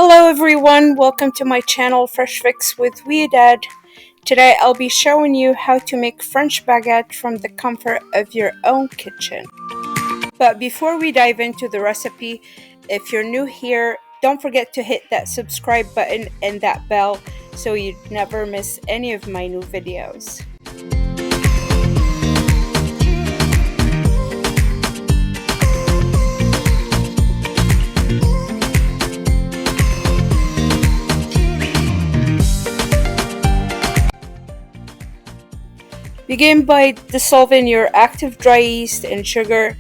Hello everyone, welcome to my channel Fresh Fix with Dad. Today I'll be showing you how to make French baguette from the comfort of your own kitchen. But before we dive into the recipe, if you're new here, don't forget to hit that subscribe button and that bell so you never miss any of my new videos. Begin by dissolving your active dry yeast and sugar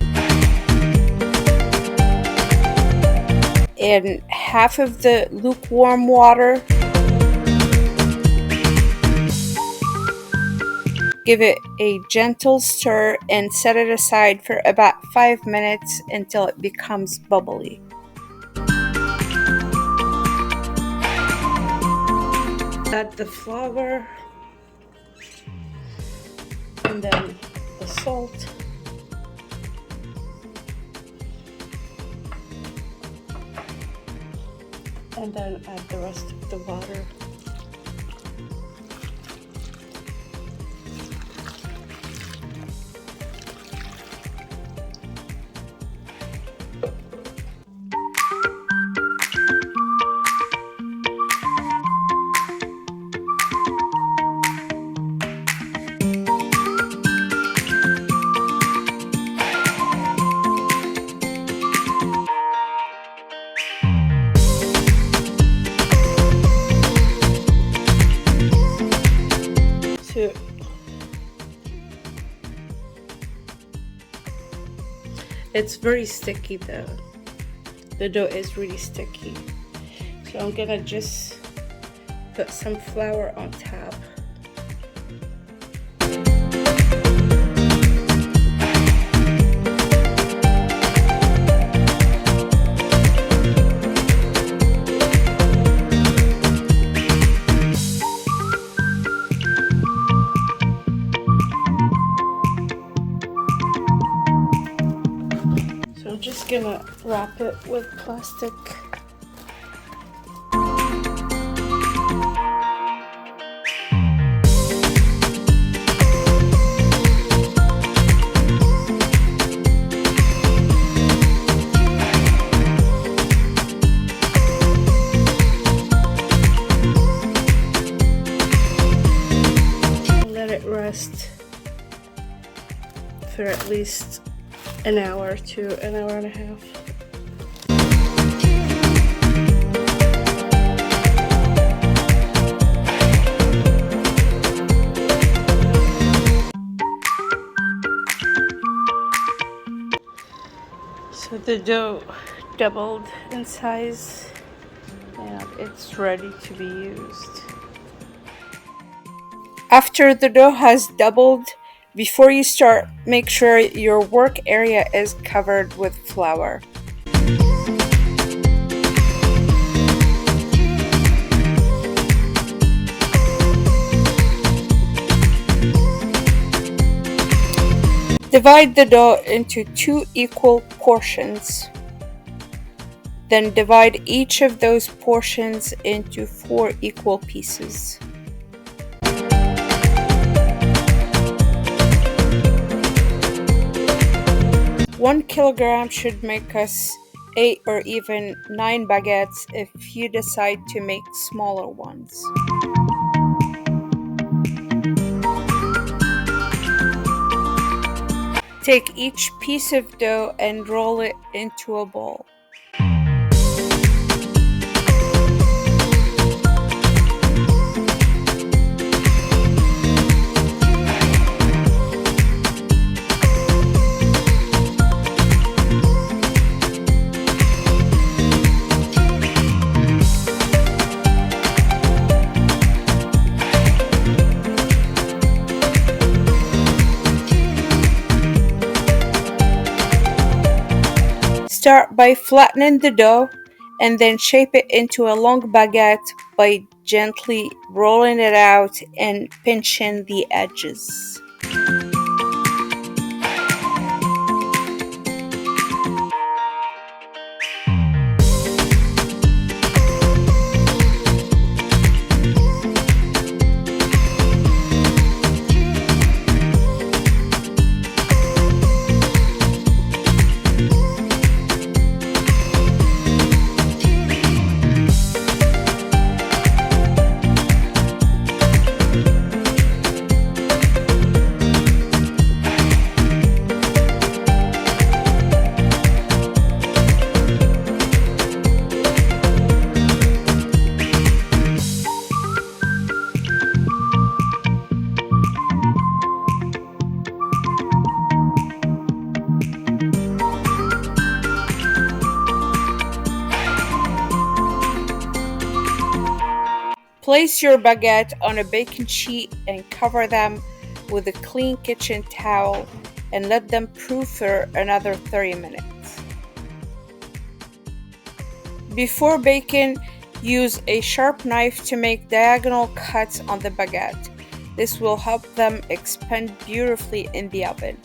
in half of the lukewarm water. Give it a gentle stir and set it aside for about 5 minutes until it becomes bubbly. Add the flour and then the salt. And then add the rest of the water. It's very sticky though. The dough is really sticky. So I'm gonna just put some flour on top. I'm just gonna wrap it with plastic. Let it rest for at least an hour to an hour and a half. So the dough doubled in size and it's ready to be used. After the dough has doubled, before you start, make sure your work area is covered with flour. Divide the dough into 2 equal portions. Then divide each of those portions into 4 equal pieces. 1 kilogram should make us 8 or even 9 baguettes if you decide to make smaller ones. Take each piece of dough and roll it into a ball. Start by flattening the dough and then shape it into a long baguette by gently rolling it out and pinching the edges. Place your baguette on a baking sheet and cover them with a clean kitchen towel and let them proof for another 30 minutes. Before baking, use a sharp knife to make diagonal cuts on the baguette. This will help them expand beautifully in the oven.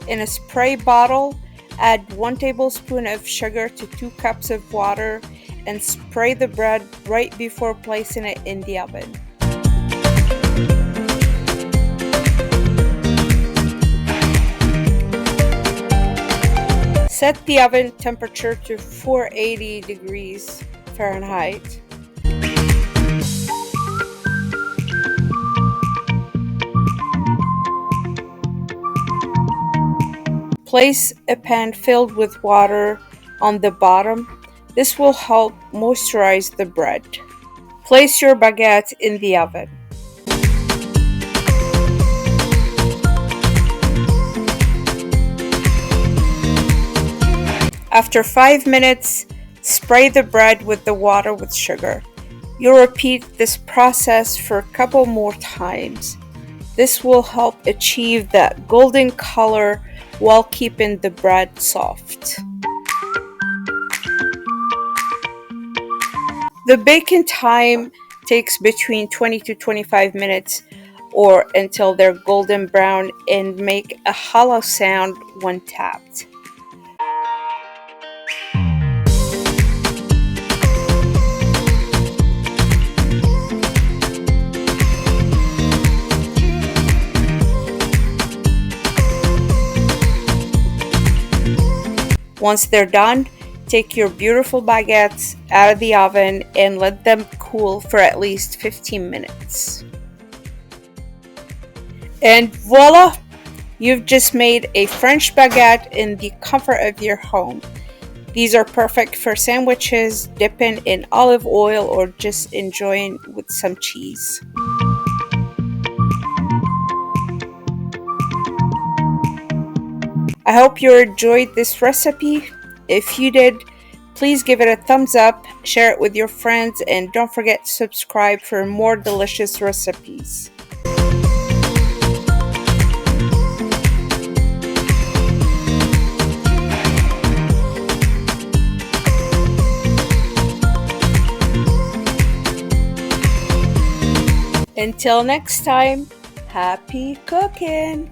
In a spray bottle, add 1 tablespoon of sugar to 2 cups of water and spray the bread right before placing it in the oven. Set the oven temperature to 480 degrees Fahrenheit. Place a pan filled with water on the bottom. This will help moisturize the bread. Place your baguette in the oven. After 5 minutes, spray the bread with the water with sugar. You'll repeat this process for a couple more times. This will help achieve that golden color while keeping the bread soft. The baking time takes between 20 to 25 minutes or until they're golden brown and make a hollow sound when tapped. Once they're done, take your beautiful baguettes out of the oven and let them cool for at least 15 minutes. And voila! You've just made a French baguette in the comfort of your home. These are perfect for sandwiches, dipping in olive oil, or just enjoying with some cheese. I hope you enjoyed this recipe. If you did, please give it a thumbs up, share it with your friends, and don't forget to subscribe for more delicious recipes. Until next time, happy cooking!